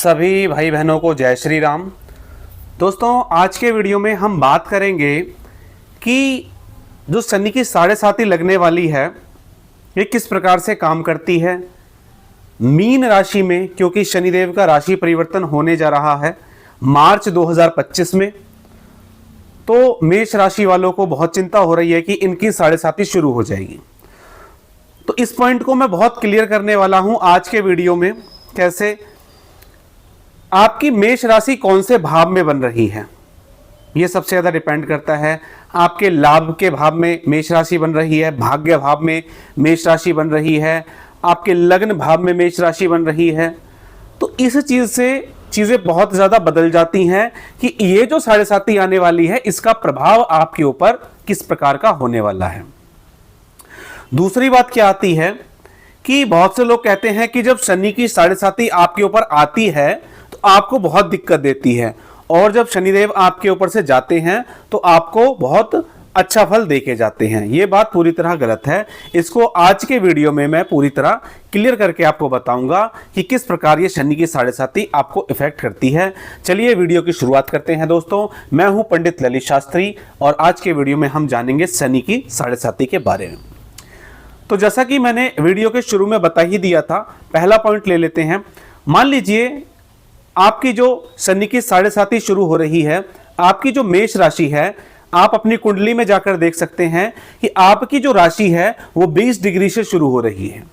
सभी भाई बहनों को जय श्री राम। दोस्तों, आज के वीडियो में हम बात करेंगे कि जो शनि की 7.5 लगने वाली है ये किस प्रकार से काम करती है मीन राशि में, क्योंकि शनिदेव का राशि परिवर्तन होने जा रहा है मार्च 2025 में। तो मेष राशि वालों को बहुत चिंता हो रही है कि इनकी 7.5 शुरू हो जाएगी। तो इस पॉइंट को मैं बहुत क्लियर करने वाला हूं आज के वीडियो में। कैसे आपकी मेष राशि कौन से भाव में बन रही है, यह सबसे ज्यादा डिपेंड करता है। आपके लाभ के भाव में मेष राशि बन रही है, भाग्य भाव में मेष राशि बन रही है, आपके लग्न भाव में मेष राशि बन रही है। तो इस चीज से चीजें बहुत ज्यादा बदल जाती हैं कि ये जो 7.5 आने वाली है इसका प्रभाव आपके ऊपर किस प्रकार का होने वाला है। दूसरी बात क्या आती है कि बहुत से लोग कहते हैं कि जब शनि की 7.5 आपके ऊपर आती है तो आपको बहुत दिक्कत देती है, और जब शनिदेव आपके ऊपर से जाते हैं तो आपको बहुत अच्छा फल देके जाते हैं। यह बात पूरी तरह गलत है। इसको आज के वीडियो में मैं पूरी तरह क्लियर करके आपको बताऊंगा कि किस प्रकार ये शनि की 7.5 आपको इफेक्ट करती है। चलिए वीडियो की शुरुआत करते हैं। दोस्तों, मैं हूं पंडित ललित शास्त्री और आज के वीडियो में हम जानेंगे शनि की 7.5 के बारे में। तो जैसा कि मैंने वीडियो के शुरू में बता ही दिया था, पहला पॉइंट ले लेते हैं। मान लीजिए आपकी जो शनि की 7.5 शुरू हो रही है, आपकी जो मेष राशि है, आप अपनी कुंडली में जाकर देख सकते हैं कि आपकी जो राशि है वो 20 डिग्री से शुरू हो रही है।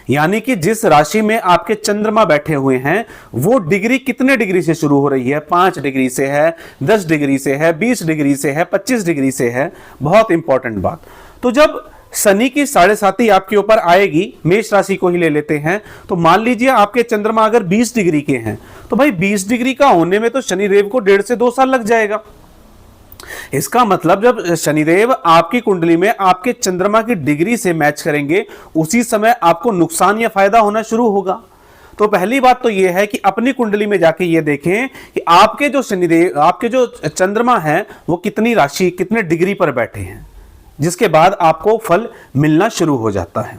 यानी कि जिस राशि में आपके चंद्रमा बैठे हुए हैं वो डिग्री कितने डिग्री से शुरू हो रही है? 5 डिग्री से है, 10 डिग्री से है, 20 डिग्री से है, 25 डिग्री से है। बहुत इंपॉर्टेंट बात। तो जब शनि की 7.5 आपके ऊपर आएगी, मेष राशि को ही ले लेते हैं, तो मान लीजिए आपके चंद्रमा अगर 20 डिग्री के हैं तो भाई 20 डिग्री का होने में तो शनिदेव को 1.5 से 2 साल लग जाएगा। इसका मतलब जब शनिदेव आपकी कुंडली में आपके चंद्रमा की डिग्री से मैच करेंगे उसी समय आपको नुकसान या फायदा होना शुरू होगा। तो पहली बात तो यह है कि अपनी कुंडली में जाके ये देखें कि आपके जो शनिदेव, आपके जो चंद्रमा है वो कितनी राशि, कितने डिग्री पर बैठे हैं, जिसके बाद आपको फल मिलना शुरू हो जाता है।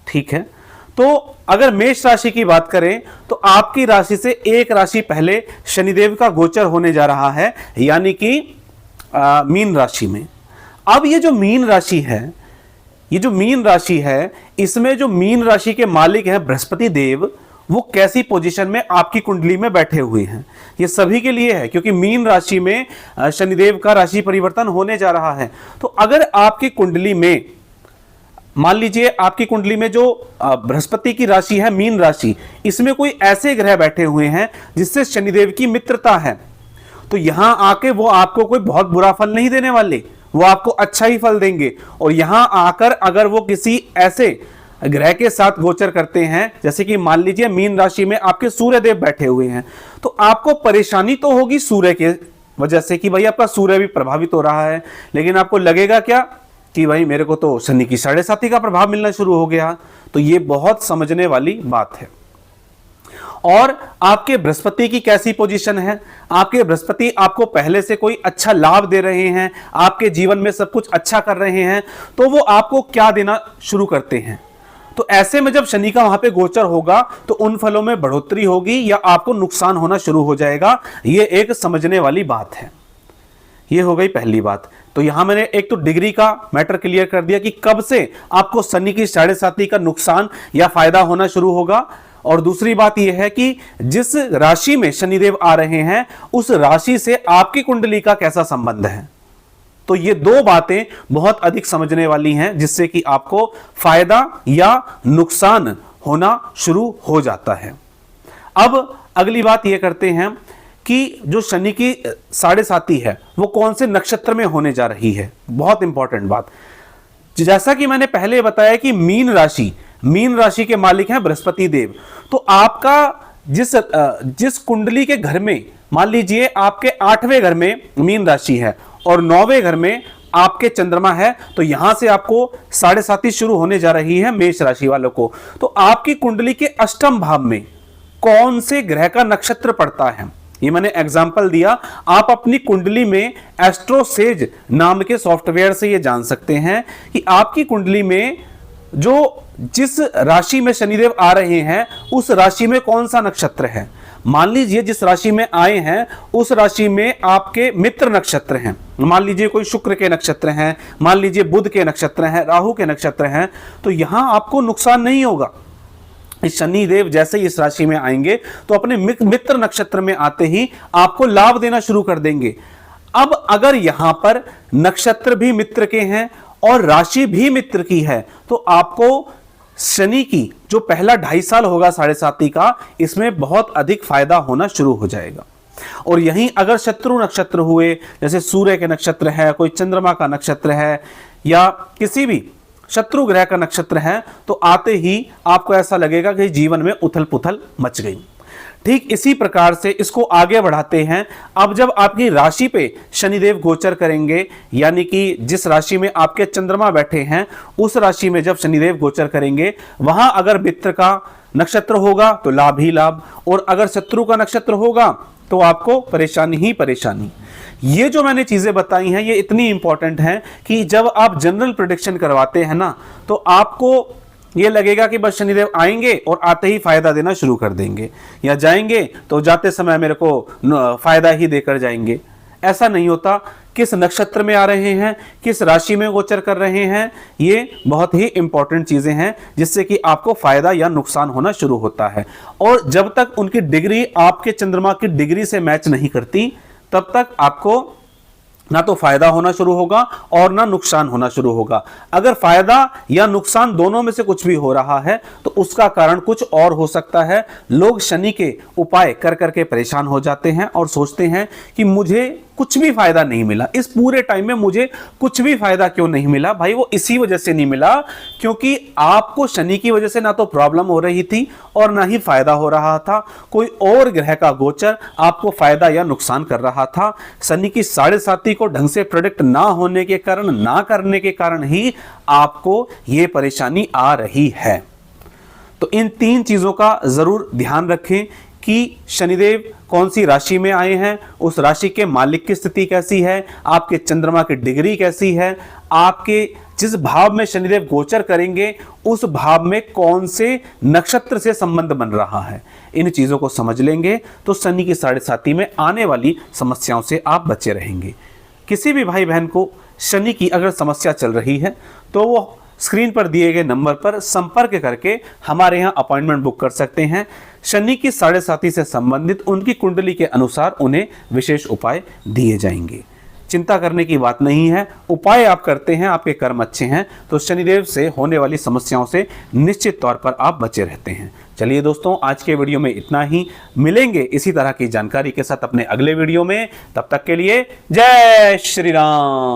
ठीक है। तो अगर मेष राशि की बात करें तो आपकी राशि से एक राशि पहले शनिदेव का गोचर होने जा रहा है, यानी कि मीन राशि में। अब ये जो मीन राशि है, ये जो मीन राशि है, इसमें जो मीन राशि के मालिक हैं बृहस्पति देव, वो कैसी पोजीशन में आपकी कुंडली में बैठे हुए हैं, ये सभी के लिए है, क्योंकि मीन राशि में शनिदेव का राशि परिवर्तन होने जा रहा है। तो अगर आपकी कुंडली में, मान लीजिए आपकी कुंडली में जो बृहस्पति की राशि है मीन राशि, इसमें कोई ऐसे ग्रह बैठे हुए हैं जिससे शनिदेव की मित्रता है, तो यहां आके वो आपको कोई बहुत बुरा फल नहीं देने वाले, वो आपको अच्छा ही फल देंगे। और यहां आकर अगर वो किसी ऐसे ग्रह के साथ गोचर करते हैं, जैसे कि मान लीजिए मीन राशि में आपके सूर्य देव बैठे हुए हैं, तो आपको परेशानी तो होगी सूर्य के वजह से कि भाई आपका सूर्य भी प्रभावित हो रहा है, लेकिन आपको लगेगा क्या कि भाई मेरे को तो शनि की 7.5 का प्रभाव मिलना शुरू हो गया। तो ये बहुत समझने वाली बात है। और आपके बृहस्पति की कैसी पोजीशन है? आपके बृहस्पति आपको पहले से कोई अच्छा लाभ दे रहे हैं, आपके जीवन में सब कुछ अच्छा कर रहे हैं, तो वो आपको क्या देना शुरू करते हैं? तो ऐसे में जब शनि का वहां पे गोचर होगा तो उन फलों में बढ़ोतरी होगी या आपको नुकसान होना शुरू हो जाएगा। ये एक समझने वाली बात है। ये हो गई पहली बात। तो यहां मैंने एक तो डिग्री का मैटर क्लियर कर दिया कि कब से आपको शनि की 7.5 का नुकसान या फायदा होना शुरू होगा। और दूसरी बात यह है कि जिस राशि में शनिदेव आ रहे हैं उस राशि से आपकी कुंडली का कैसा संबंध है। तो ये दो बातें बहुत अधिक समझने वाली हैं, जिससे कि आपको फायदा या नुकसान होना शुरू हो जाता है। अब अगली बात यह करते हैं कि जो शनि की 7.5 है वो कौन से नक्षत्र में होने जा रही है। बहुत इंपॉर्टेंट बात, जैसा कि मैंने पहले बताया कि मीन राशि के मालिक हैं बृहस्पति देव। तो आपका जिस कुंडली के घर में, मान लीजिए आपके 8वें घर में मीन राशि है और 9वें घर में आपके चंद्रमा है, तो यहां से आपको 7.5 शुरू होने जा रही है मेष राशि वालों को। तो आपकी कुंडली के अष्टम भाव में कौन से ग्रह का नक्षत्र पड़ता है, ये मैंने एग्जाम्पल दिया। आप अपनी कुंडली में एस्ट्रोसेज नाम के सॉफ्टवेयर से ये जान सकते हैं कि आपकी कुंडली में जिस राशि में शनिदेव आ रहे हैं उस राशि में कौन सा नक्षत्र है। मान लीजिए जिस राशि में आए हैं उस राशि में आपके मित्र नक्षत्र हैं, मान लीजिए कोई शुक्र के नक्षत्र हैं, मान लीजिए बुध के नक्षत्र हैं, राहु के नक्षत्र हैं, तो यहां आपको नुकसान नहीं होगा। इस शनिदेव जैसे ही इस राशि में आएंगे तो अपने मित्र नक्षत्र में आते ही आपको लाभ देना शुरू कर देंगे। अब अगर यहां पर नक्षत्र भी मित्र के हैं और राशि भी मित्र की है तो आपको शनि की जो पहला 2.5 साल होगा 7.5 का, इसमें बहुत अधिक फायदा होना शुरू हो जाएगा। और यहीं अगर शत्रु नक्षत्र हुए, जैसे सूर्य के नक्षत्र है, कोई चंद्रमा का नक्षत्र है या किसी भी शत्रु ग्रह का नक्षत्र है, तो आते ही आपको ऐसा लगेगा कि जीवन में उथल पुथल मच गई। ठीक इसी प्रकार से इसको आगे बढ़ाते हैं। अब जब आपकी राशि पे शनिदेव गोचर करेंगे, यानी कि जिस राशि में आपके चंद्रमा बैठे हैं उस राशि में जब शनिदेव गोचर करेंगे, वहां अगर मित्र का नक्षत्र होगा तो लाभ ही लाभ, और अगर शत्रु का नक्षत्र होगा तो आपको परेशानी ही परेशानी। ये जो मैंने चीजें बताई हैं ये इतनी इंपॉर्टेंट हैं कि जब आप जनरल प्रेडिक्शन करवाते हैं ना, तो आपको ये लगेगा कि बस शनिदेव आएंगे और आते ही फायदा देना शुरू कर देंगे, या जाएंगे तो जाते समय मेरे को फायदा ही देकर जाएंगे। ऐसा नहीं होता। किस नक्षत्र में आ रहे हैं, किस राशि में गोचर कर रहे हैं, ये बहुत ही इंपॉर्टेंट चीजें हैं जिससे कि आपको फायदा या नुकसान होना शुरू होता है। और जब तक उनकी डिग्री आपके चंद्रमा की डिग्री से मैच नहीं करती, तब तक आपको ना तो फायदा होना शुरू होगा और ना नुकसान होना शुरू होगा। अगर फायदा या नुकसान दोनों में से कुछ भी हो रहा है तो उसका कारण कुछ और हो सकता है। लोग शनि के उपाय कर करके परेशान हो जाते हैं और सोचते हैं कि मुझे कुछ भी फायदा नहीं मिला, इस पूरे टाइम में मुझे कुछ भी फायदा क्यों नहीं मिला। भाई वो इसी वजह से नहीं मिला क्योंकि आपको शनि की वजह से ना तो प्रॉब्लम हो रही थी और ना ही फायदा हो रहा था। कोई और ग्रह का गोचर आपको फायदा या नुकसान कर रहा था। शनि की 7.5 को ढंग से प्रेडिक्ट ना होने के कारण, ना करने के कारण ही आपको ये परेशानी आ रही है। तो इन 3 चीजों का जरूर ध्यान रखें कि शनिदेव कौन सी राशि में आए हैं, उस राशि के मालिक की स्थिति कैसी है, आपके चंद्रमा की डिग्री कैसी है, आपके जिस भाव में शनिदेव गोचर करेंगे उस भाव में कौन से नक्षत्र से संबंध बन रहा है। इन चीजों को समझ लेंगे तो शनि की 7.5 में आने वाली समस्याओं से आप बचे रहेंगे। किसी भी भाई बहन को शनि की अगर समस्या चल रही है तो वो स्क्रीन पर दिए गए नंबर पर संपर्क करके हमारे यहाँ अपॉइंटमेंट बुक कर सकते हैं। शनि की 7.5 से संबंधित उनकी कुंडली के अनुसार उन्हें विशेष उपाय दिए जाएंगे। चिंता करने की बात नहीं है, उपाय आप करते हैं, आपके कर्म अच्छे हैं तो शनिदेव से होने वाली समस्याओं से निश्चित तौर पर आप बचे रहते हैं। चलिए दोस्तों, आज के वीडियो में इतना ही। मिलेंगे इसी तरह की जानकारी के साथ अपने अगले वीडियो में। तब तक के लिए जय श्री राम।